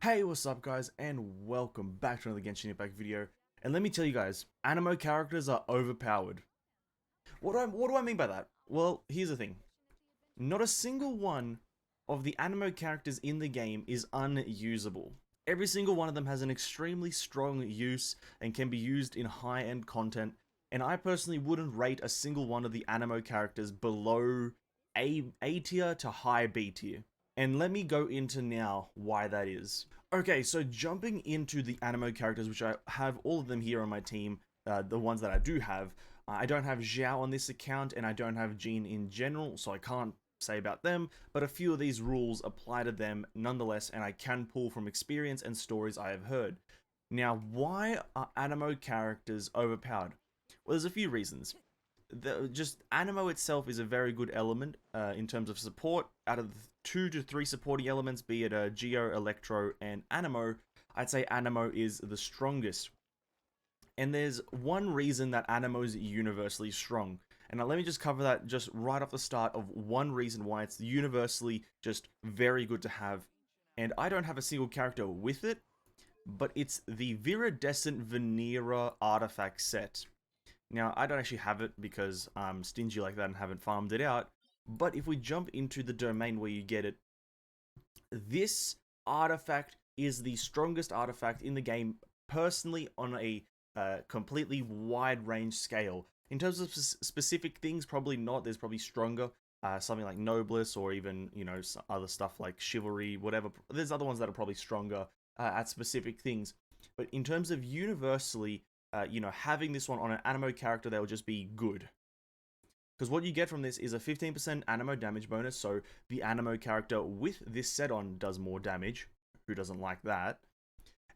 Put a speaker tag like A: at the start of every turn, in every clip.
A: Hey, what's up guys, and welcome back to another Genshin Impact video. And let me tell you guys, Anemo characters are overpowered. What do I mean by that? Well, here's the thing. Not a single one of the Anemo characters in the game is unusable. Every single one of them has an extremely strong use and can be used in high-end content, and I personally wouldn't rate a single one of the Anemo characters below A tier to high B tier. And let me go into now why that is. Okay, so jumping into the Anemo characters, which I have all of them here on my team, the ones that I do have. I don't have Xiao on this account, and I don't have Jean in general, so I can't say about them, but a few of these rules apply to them nonetheless, and I can pull from experience and stories I have heard. Now, why are Anemo characters overpowered? Well, there's a few reasons. Just Anemo itself is a very good element in terms of support. Out of the 2 to 3 supporting elements, be it Geo, Electro, and Anemo, I'd say Anemo is the strongest. And there's one reason that Anemo is universally strong. And now let me just cover that just right off the start of one reason why it's universally just very good to have. And I don't have a single character with it, but it's the Viridescent Venera artifact set. Now, I don't actually have it because I'm stingy like that and haven't farmed it out. But if we jump into the domain where you get it, this artifact is the strongest artifact in the game, personally, on a completely wide range scale. In terms of specific things, probably not. There's probably stronger, something like Noblesse, or even, you know, other stuff like Chivalry, whatever. There's other ones that are probably stronger at specific things. But in terms of universally, you know, having this one on an Anemo character, they'll just be good. Because what you get from this is a 15% Anemo damage bonus, so the Anemo character with this set on does more damage. Who doesn't like that?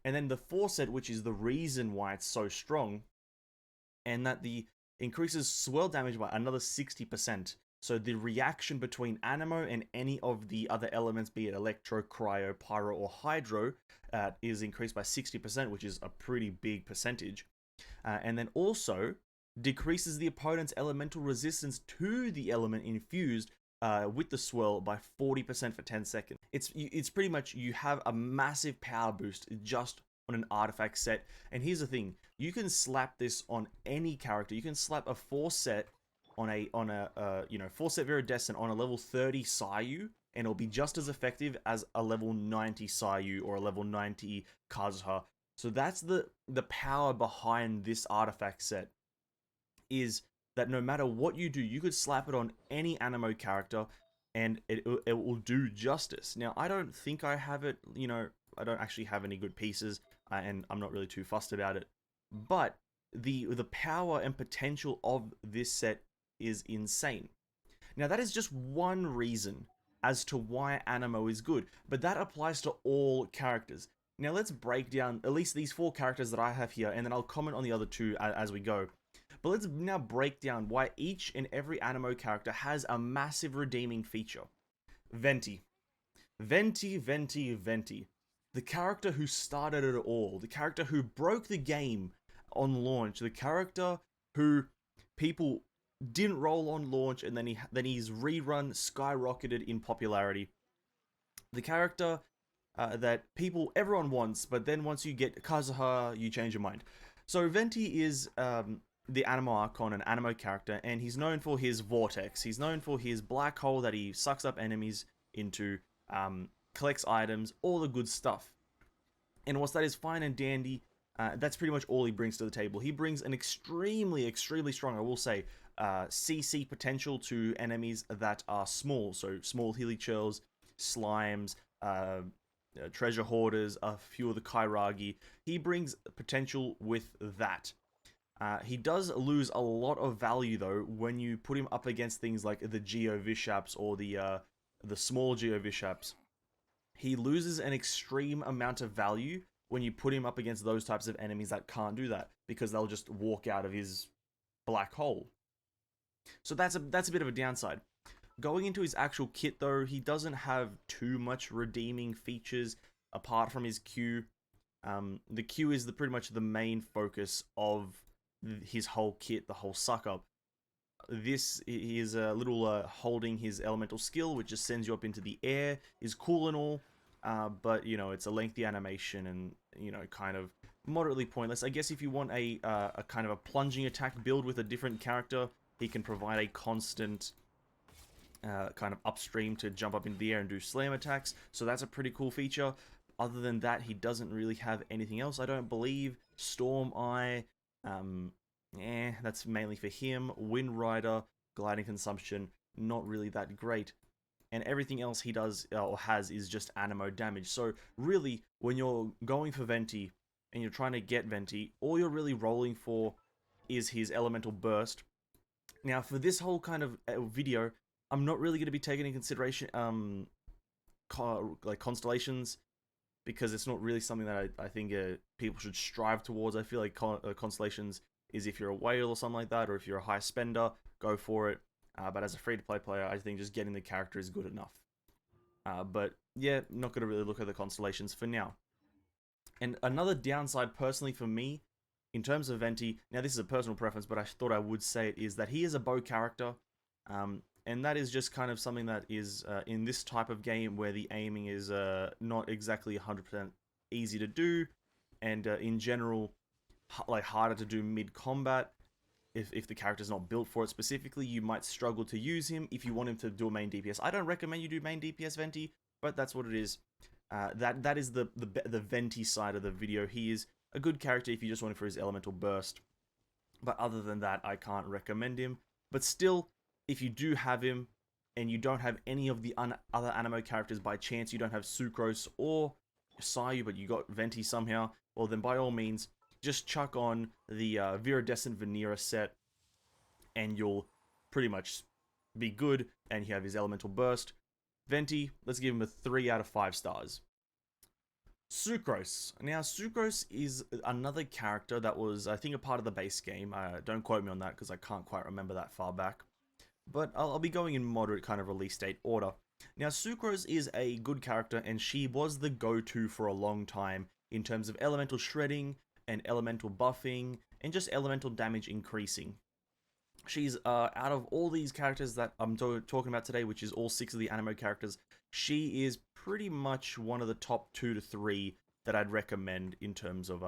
A: And then the 4 set, which is the reason why it's so strong, and that the increases swell damage by another 60%. So the reaction between Anemo and any of the other elements, be it Electro, Cryo, Pyro, or Hydro, is increased by 60%, which is a pretty big percentage. And then also decreases the opponent's elemental resistance to the element infused with the swirl by 40% for 10 seconds. It's pretty much, you have a massive power boost just on an artifact set. And here's the thing, you can slap this on any character. You can slap a 4 set on a 4 set Viridescent on a level 30 Sayu, and it'll be just as effective as a level 90 Sayu or a level 90 Kazuha. So that's the power behind this artifact set, is that no matter what you do, you could slap it on any Anemo character and it will do justice. Now, I don't think I have it, you know, I don't actually have any good pieces, and I'm not really too fussed about it. But the power and potential of this set is insane. Now, that is just one reason as to why Anemo is good, but that applies to all characters. Now let's break down at least these 4 characters that I have here, and then I'll comment on the other 2 as we go. But let's now break down why each and every Anemo character has a massive redeeming feature. Venti. Venti, Venti, Venti. The character who started it all. The character who broke the game on launch. The character who people didn't roll on launch, and then he's rerun skyrocketed in popularity. The character that everyone wants, but then once you get Kazuha, you change your mind. So Venti is the Anemo Archon, an Anemo character, and he's known for his Vortex. He's known for his black hole that he sucks up enemies into, collects items, all the good stuff. And whilst that is fine and dandy, that's pretty much all he brings to the table. He brings an extremely strong, I will say, CC potential to enemies that are small. So small Hilichurls, Slimes, treasure hoarders, a few of the Kairagi. He brings potential with that. He does lose a lot of value though when you put him up against things like the Geo Vishaps or the small Geo Vishaps. He loses an extreme amount of value when you put him up against those types of enemies that can't do that, because they'll just walk out of his black hole. So that's a bit of a downside. Going into his actual kit though, he doesn't have too much redeeming features apart from his Q. The Q is pretty much the main focus of his whole kit, the whole suck up. This is a little holding his elemental skill, which just sends you up into the air, is cool and all. but you know, it's a lengthy animation and, you know, kind of moderately pointless. I guess if you want a kind of a plunging attack build with a different character, he can provide a constant kind of upstream to jump up into the air and do slam attacks, so that's a pretty cool feature. Other than that, he doesn't really have anything else, I don't believe. Storm Eye, that's mainly for him. Wind Rider, gliding consumption, not really that great. And everything else he does or has is just Anemo damage. So really, when you're going for Venti and you're trying to get Venti, all you're really rolling for is his elemental burst. Now, for this whole kind of video, I'm not really going to be taking into consideration like constellations, because it's not really something that I think people should strive towards. I feel like constellations is if you're a whale or something like that, or if you're a high spender, go for it. But as a free-to-play player, I think just getting the character is good enough. But yeah, not going to really look at the constellations for now. And another downside, personally for me, in terms of Venti, now this is a personal preference, but I thought I would say it, is that he is a bow character. And that is just kind of something that is, in this type of game where the aiming is not exactly 100% easy to do, and in general, like harder to do mid-combat. If the character's not built for it specifically, you might struggle to use him if you want him to do a main DPS. I don't recommend you do main DPS Venti, but that's what it is. That is the Venti side of the video. He is a good character if you just want him for his elemental burst. But other than that, I can't recommend him. But still, if you do have him, and you don't have any of the other Anemo characters by chance, you don't have Sucrose or Sayu, but you got Venti somehow, well then by all means, just chuck on the Viridescent Venera set, and you'll pretty much be good, and you have his elemental burst. Venti, let's give him a 3 out of 5 stars. Sucrose. Now, Sucrose is another character that was, I think, a part of the base game. Don't quote me on that, because I can't quite remember that far back. But I'll be going in moderate kind of release date order. Now, Sucrose is a good character, and she was the go-to for a long time in terms of elemental shredding, and elemental buffing, and just elemental damage increasing. She's, out of all these characters that I'm talking about today, which is all 6 of the Anemo characters, she is pretty much one of the top 2 to 3 that I'd recommend in terms of,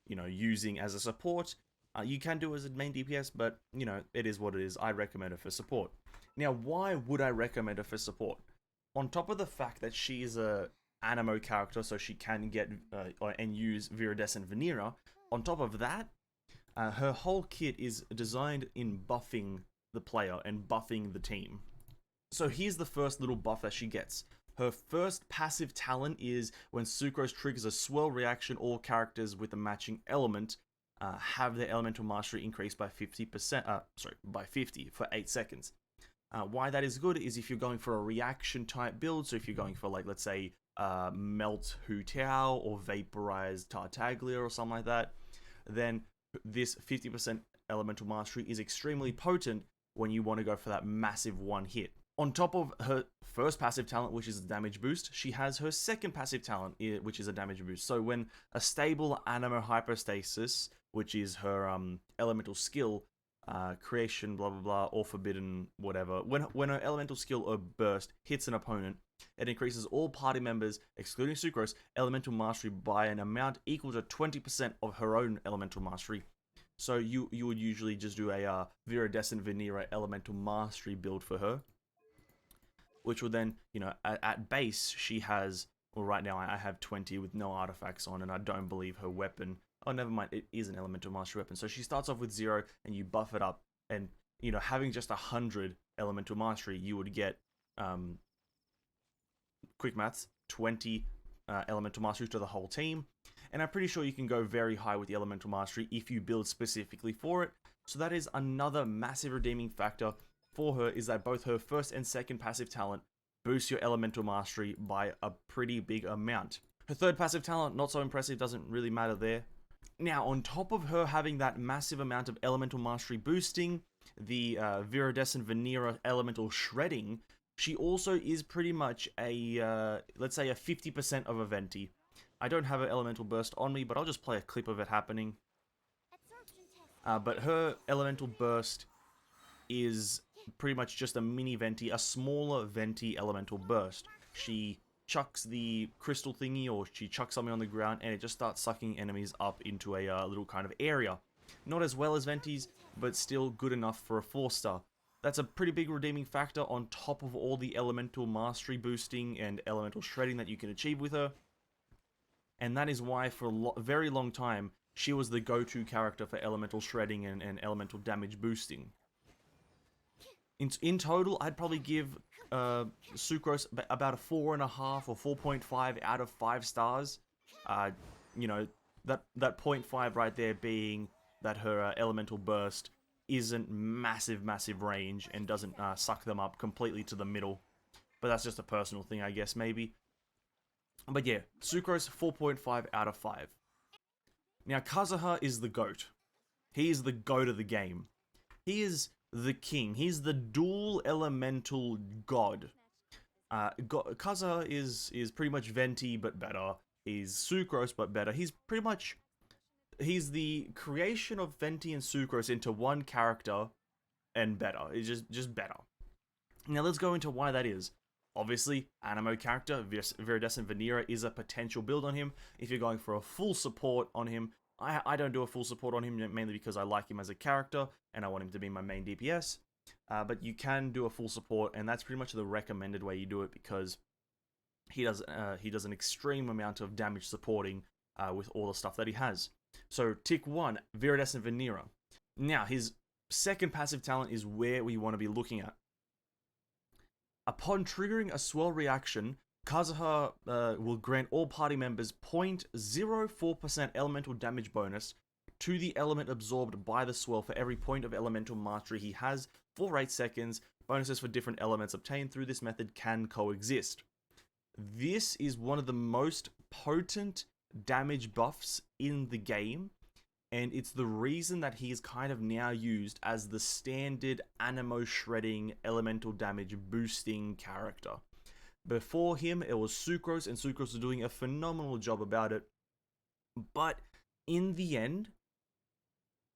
A: you know, using as a support. You can do it as a main DPS, but, you know, it is what it is. I recommend her for support. Now, why would I recommend her for support? On top of the fact that she is a Anemo character, so she can get and use Viridescent Venera. On top of that, her whole kit is designed in buffing the player and buffing the team. So here's the first little buff that she gets. Her first passive talent is when Sucrose triggers a swirl reaction, all characters with a matching element have their elemental mastery increased by 50%. By 50 for 8 seconds. Why that is good is if you're going for a reaction type build. So if you're going for, like, let's say, Melt Hu Tao or Vaporize Tartaglia or something like that, then this 50% elemental mastery is extremely potent when you want to go for that massive one hit. On top of her first passive talent, which is a damage boost, she has her second passive talent, which is a damage boost. So when a stable Anemo Hypostasis, which is her elemental skill, creation, blah blah blah, or forbidden, whatever, when her elemental skill or burst hits an opponent, it increases all party members, excluding Sucrose, elemental mastery by an amount equal to 20% of her own elemental mastery. So you would usually just do a Viridescent Venera elemental mastery build for her, which will then, you know, at base she has, well, right now I have 20 with no artifacts on, and I don't believe her weapon, oh never mind, it is an elemental mastery weapon. So she starts off with 0 and you buff it up, and, you know, having just 100 elemental mastery, you would get quick maths, 20 elemental mastery to the whole team. And I'm pretty sure you can go very high with the elemental mastery if you build specifically for it. So that is another massive redeeming factor for her, is that both her first and second passive talent boost your elemental mastery by a pretty big amount. Her third passive talent, not so impressive, doesn't really matter there. Now, on top of her having that massive amount of elemental mastery boosting, the Viridescent Venera elemental shredding, she also is pretty much a, let's say, a 50% of a Venti. I don't have an elemental burst on me, but I'll just play a clip of it happening. But her elemental burst is pretty much just a mini Venti, a smaller Venti elemental burst. She chucks the crystal thingy, or she chucks something on the ground, and it just starts sucking enemies up into a little kind of area. Not as well as Venti's, but still good enough for a 4-star. That's a pretty big redeeming factor on top of all the elemental mastery boosting and elemental shredding that you can achieve with her. And that is why for a very long time, she was the go-to character for elemental shredding and elemental damage boosting. In total, I'd probably give Sucrose about a 4.5 or 4.5 out of 5 stars. You know, that 0.5 right there being that her elemental burst isn't massive range and doesn't suck them up completely to the middle. But that's just a personal thing, I guess, maybe. But yeah, Sucrose, 4.5 out of 5. Now, Kazuha is the GOAT. He is the GOAT of the game. He is the king. He's the dual elemental god. Kazuha is pretty much Venti, but better. He's Sucrose, but better. He's the creation of Venti and Sucrose into one character, and better. It's just better. Now, let's go into why that is. Obviously, Anemo character, Viridescent Vanilla, is a potential build on him. If you're going for a full support on him, I don't do a full support on him, mainly because I like him as a character, and I want him to be my main DPS. But you can do a full support, and that's pretty much the recommended way you do it, because he does an extreme amount of damage supporting with all the stuff that he has. So, tick 1, Viridescent Vanilla. Now, his second passive talent is where we want to be looking at. Upon triggering a swirl reaction, Kazuha will grant all party members 0.04% elemental damage bonus to the element absorbed by the swirl for every point of elemental mastery he has for 8 seconds. Bonuses for different elements obtained through this method can coexist. This is one of the most potent damage buffs in the game, and it's the reason that he is kind of now used as the standard Anemo shredding elemental damage boosting character. Before him, it was Sucrose, and Sucrose was doing a phenomenal job about it. But in the end,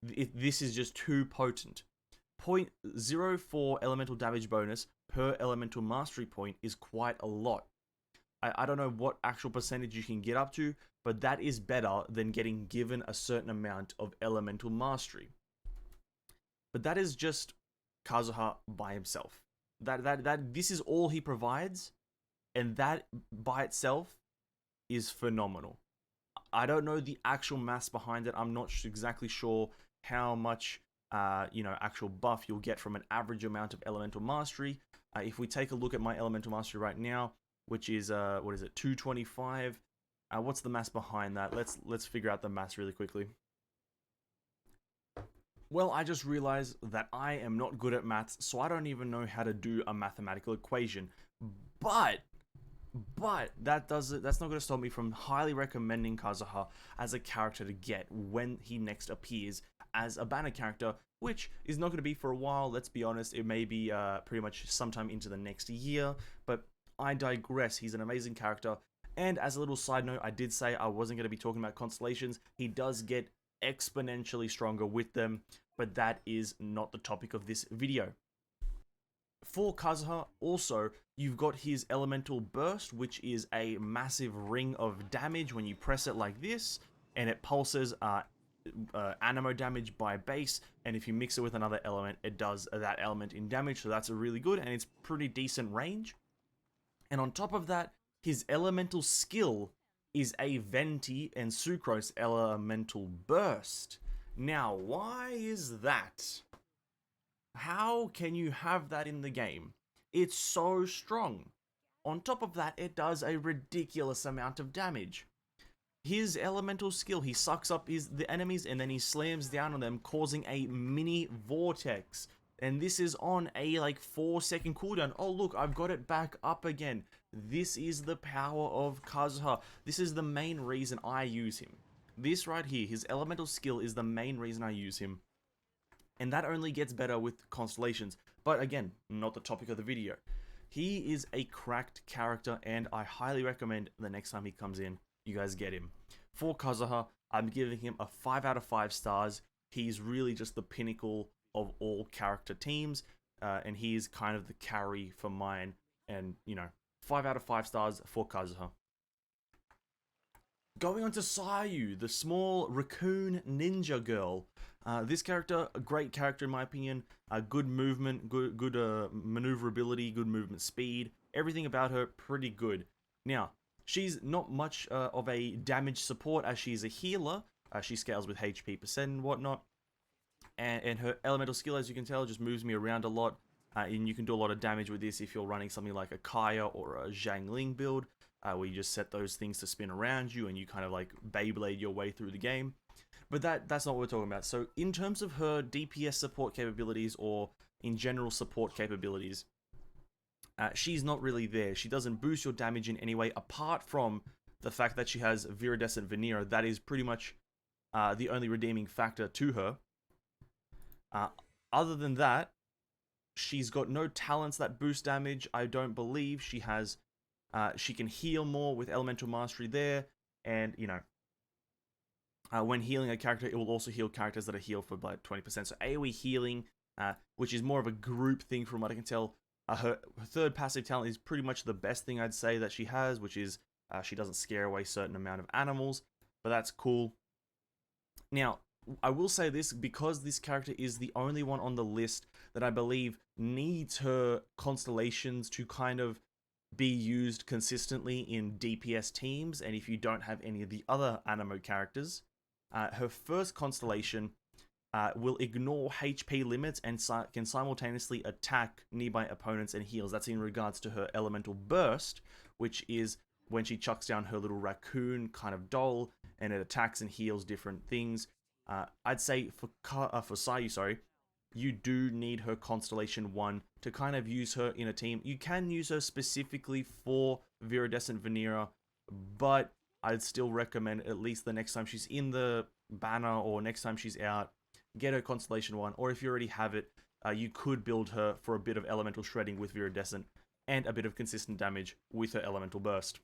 A: this is just too potent. 0.04 elemental damage bonus per elemental mastery point is quite a lot. I don't know what actual percentage you can get up to, but that is better than getting given a certain amount of elemental mastery. But that is just Kazuha by himself. This is all he provides, and that by itself is phenomenal. I don't know the actual maths behind it. I'm not exactly sure how much actual buff you'll get from an average amount of elemental mastery. If we take a look at my elemental mastery right now, which is 225. What's the maths behind that? Let's figure out the maths really quickly. Well, I just realized that I am not good at maths, so I don't even know how to do a mathematical equation. But that's not going to stop me from highly recommending Kazuha as a character to get when he next appears as a banner character, which is not going to be for a while. Let's be honest, it may be pretty much sometime into the next year, but I digress. He's an amazing character. And as a little side note, I did say I wasn't going to be talking about constellations. He does get exponentially stronger with them, but that is not the topic of this video. For Kazuha, also, you've got his elemental burst, which is a massive ring of damage when you press it like this, and it pulses Anemo damage by base, and if you mix it with another element, it does that element in damage, so that's a really good, and it's pretty decent range. And on top of that, his elemental skill is a Venti and Sucrose elemental burst. Now, why is that? How can you have that in the game? It's so strong. On top of that, it does a ridiculous amount of damage. His elemental skill, he sucks up the enemies and then he slams down on them, causing a mini vortex. And this is on a 4-second cooldown. Oh look, I've got it back up again. This is the power of Kazuha. This is the main reason I use him. This right here, his elemental skill, is the main reason I use him. And that only gets better with constellations. But again, not the topic of the video. He is a cracked character, and I highly recommend the next time he comes in, you guys get him. For Kazuha, I'm giving him a 5 out of 5 stars. He's really just the pinnacle of all character teams, and he is kind of the carry for mine. And, 5 out of 5 stars for Kazuha. Going on to Sayu, the small raccoon ninja girl. This character, a great character in my opinion. Good movement, good maneuverability, good movement speed. Everything about her pretty good. Now, she's not much of a damage support as she's a healer. She scales with HP percent and whatnot. And her elemental skill, as you can tell, just moves me around a lot. And you can do a lot of damage with this if you're running something like a Kaya or a Zhangling build, where you just set those things to spin around you and you kind of like Beyblade your way through the game. But that's not what we're talking about. So in terms of her DPS support capabilities or in general support capabilities, she's not really there. She doesn't boost your damage in any way apart from the fact that she has Viridescent Veneer. That is pretty much the only redeeming factor to her. Other than that, she's got no talents that boost damage. I don't believe she has. She can heal more with Elemental Mastery there, and you know, when healing a character, it will also heal characters that are healed for like 20%. So AoE healing, which is more of a group thing from what I can tell. Her third passive talent is pretty much the best thing I'd say that she has, which is she doesn't scare away a certain amount of animals, but that's cool. Now, I will say this, because this character is the only one on the list that I believe needs her constellations to kind of be used consistently in DPS teams, and if you don't have any of the other Anemo characters, her first constellation will ignore HP limits and can simultaneously attack nearby opponents and heals. That's in regards to her Elemental Burst, which is when she chucks down her little raccoon kind of doll, and it attacks and heals different things. I'd say for Sayu, you do need her Constellation 1 to kind of use her in a team. You can use her specifically for Viridescent Veneer, but I'd still recommend at least the next time she's in the banner or next time she's out, get her Constellation 1, or if you already have it, you could build her for a bit of Elemental Shredding with Viridescent and a bit of consistent damage with her Elemental Burst.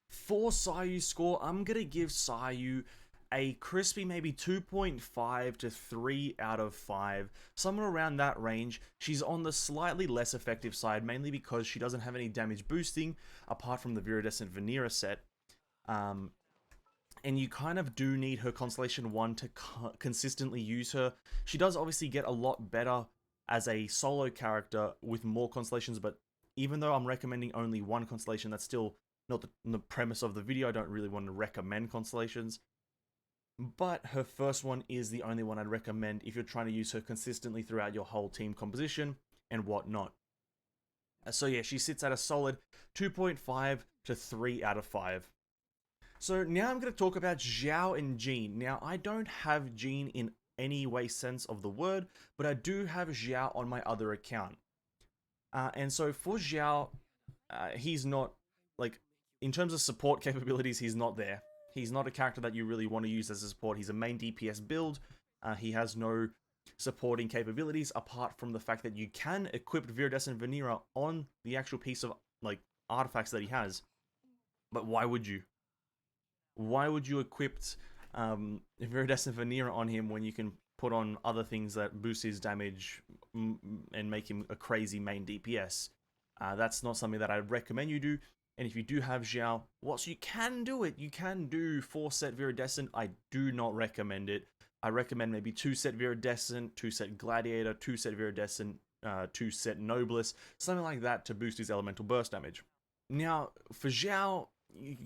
A: For Sayu's score, I'm going to give Sayu a crispy maybe 2.5 to 3 out of 5, somewhere around that range. She's on the slightly less effective side, mainly because she doesn't have any damage boosting apart from the Viridescent Veneer set. And you kind of do need her Constellation 1 to consistently use her. She does obviously get a lot better as a solo character with more constellations, but even though I'm recommending only one constellation, that's still not the premise of the video. I don't really want to recommend constellations. But her first one is the only one I'd recommend if you're trying to use her consistently throughout your whole team composition and whatnot. So yeah, she sits at a solid 2.5 to 3 out of 5. So now I'm going to talk about Xiao and Jean. Now, I don't have Jean in any way sense of the word, but I do have Xiao on my other account. And so for Xiao, he's not, like, in terms of support capabilities, he's not there. He's not a character that you really want to use as a support. He's a main DPS build. He has no supporting capabilities apart from the fact that you can equip Viridescent Veneer on the actual piece of like artifacts that he has. But why would you? Why would you equip Viridescent Veneer on him when you can put on other things that boost his damage and make him a crazy main DPS? That's not something that I'd recommend you do. And if you do have Xiao, whilst you can do it, you can do 4-set Viridescent. I do not recommend it. I recommend maybe 2-set Viridescent, 2-set Gladiator, 2-set Viridescent, 2-set Noblesse, something like that to boost his Elemental Burst damage. Now, for Xiao,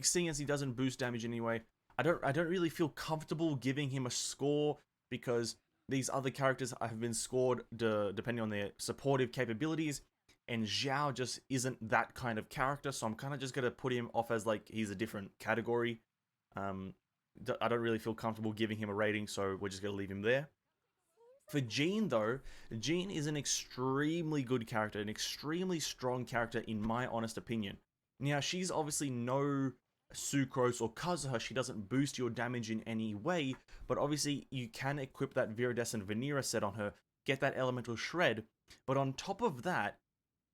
A: seeing as he doesn't boost damage anyway, I don't really feel comfortable giving him a score because these other characters have been scored depending on their supportive capabilities. And Xiao just isn't that kind of character, so I'm kind of just going to put him off as, like, he's a different category. I don't really feel comfortable giving him a rating, so we're just going to leave him there. For Jean, though, Jean is an extremely good character, an extremely strong character in my honest opinion. Now, she's obviously no Sucrose or Kazuha. She doesn't boost your damage in any way, but obviously you can equip that Viridescent Veneer set on her, get that Elemental Shred, but on top of that,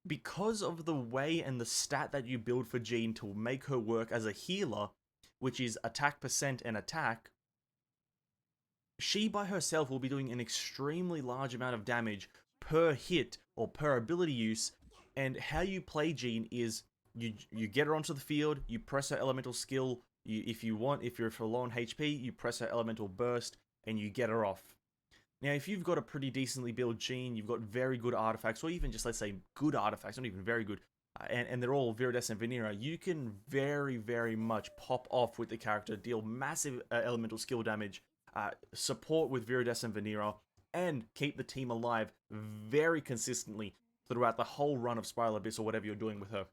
A: because of the way and the stat that you build for Jean to make her work as a healer, which is attack percent and attack, she by herself will be doing an extremely large amount of damage per hit or per ability use. And how you play Jean is you get her onto the field, you press her elemental skill, if you're for low on HP, you press her elemental burst, and you get her off. Now, if you've got a pretty decently built Gene, you've got very good artifacts, or even just, let's say, good artifacts, not even very good, and they're all Viridescent Vanera, you can very, very much pop off with the character, deal massive elemental skill damage, support with Viridescent Vanera, and keep the team alive very consistently throughout the whole run of Spiral Abyss or whatever you're doing with her.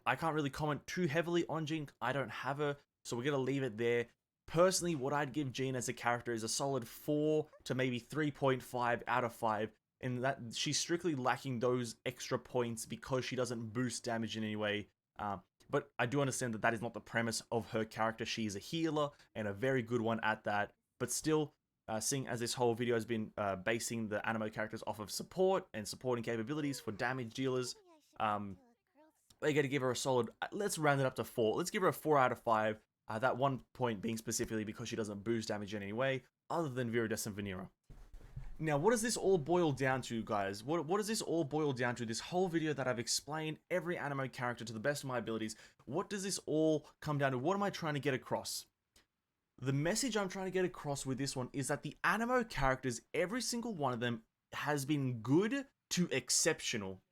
A: I can't really comment too heavily on Jean. I don't have her, so we're going to leave it there. Personally, what I'd give Jean as a character is a solid 4 to maybe 3.5 out of 5, in that she's strictly lacking those extra points because she doesn't boost damage in any way. But I do understand that that is not the premise of her character. She is a healer, and a very good one at that. But still, seeing as this whole video has been basing the Anemo characters off of support and supporting capabilities for damage dealers, we're going to give her a solid, let's round it up to 4. Let's give her a 4 out of 5. That one point being specifically because she doesn't boost damage in any way, other than Viridescent Vanera. Now, what does this all boil down to, guys? What does this all boil down to? This whole video that I've explained every Anemo character to the best of my abilities, what does this all come down to? What am I trying to get across? The message I'm trying to get across with this one is that the Anemo characters, every single one of them, has been good to exceptional.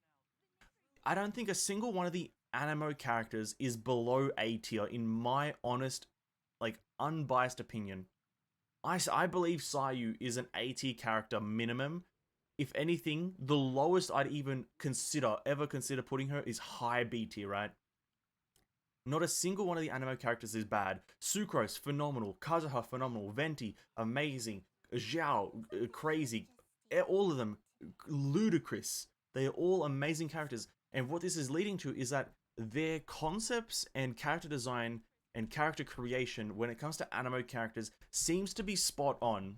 A: I don't think a single one of the Anemo characters is below A tier, in my honest, unbiased opinion. I believe Sayu is an A tier character minimum. If anything, the lowest I'd even ever consider putting her is high B tier, right? Not a single one of the Anemo characters is bad. Sucrose, phenomenal. Kazuha, phenomenal. Venti, amazing. Xiao, crazy. All of them, ludicrous. They are all amazing characters. And what this is leading to is that their concepts and character design and character creation when it comes to Anemo characters seems to be spot on.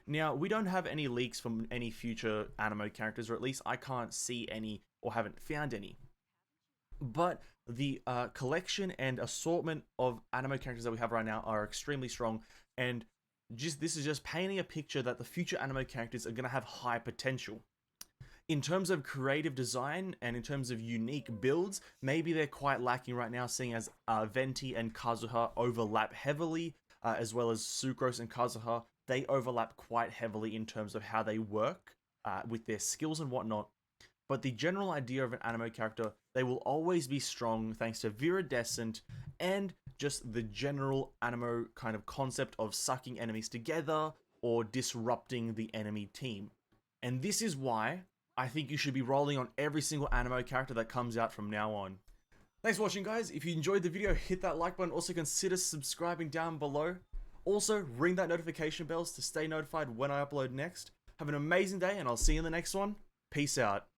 A: Now, we don't have any leaks from any future Anemo characters, or at least I can't see any or haven't found any. But the collection and assortment of Anemo characters that we have right now are extremely strong, and this is just painting a picture that the future Anemo characters are going to have high potential. In terms of creative design and in terms of unique builds, maybe they're quite lacking right now, seeing as Venti and Kazuha overlap heavily, as well as Sucrose and Kazuha. They overlap quite heavily in terms of how they work with their skills and whatnot. But the general idea of an Anemo character, they will always be strong thanks to Viridescent and just the general Anemo kind of concept of sucking enemies together or disrupting the enemy team. And this is why I think you should be rolling on every single Anemo character that comes out from now on. Thanks for watching, guys. If you enjoyed the video, hit that like button. Also consider subscribing down below. Also, ring that notification bells to stay notified when I upload next. Have an amazing day, and I'll see you in the next one. Peace out.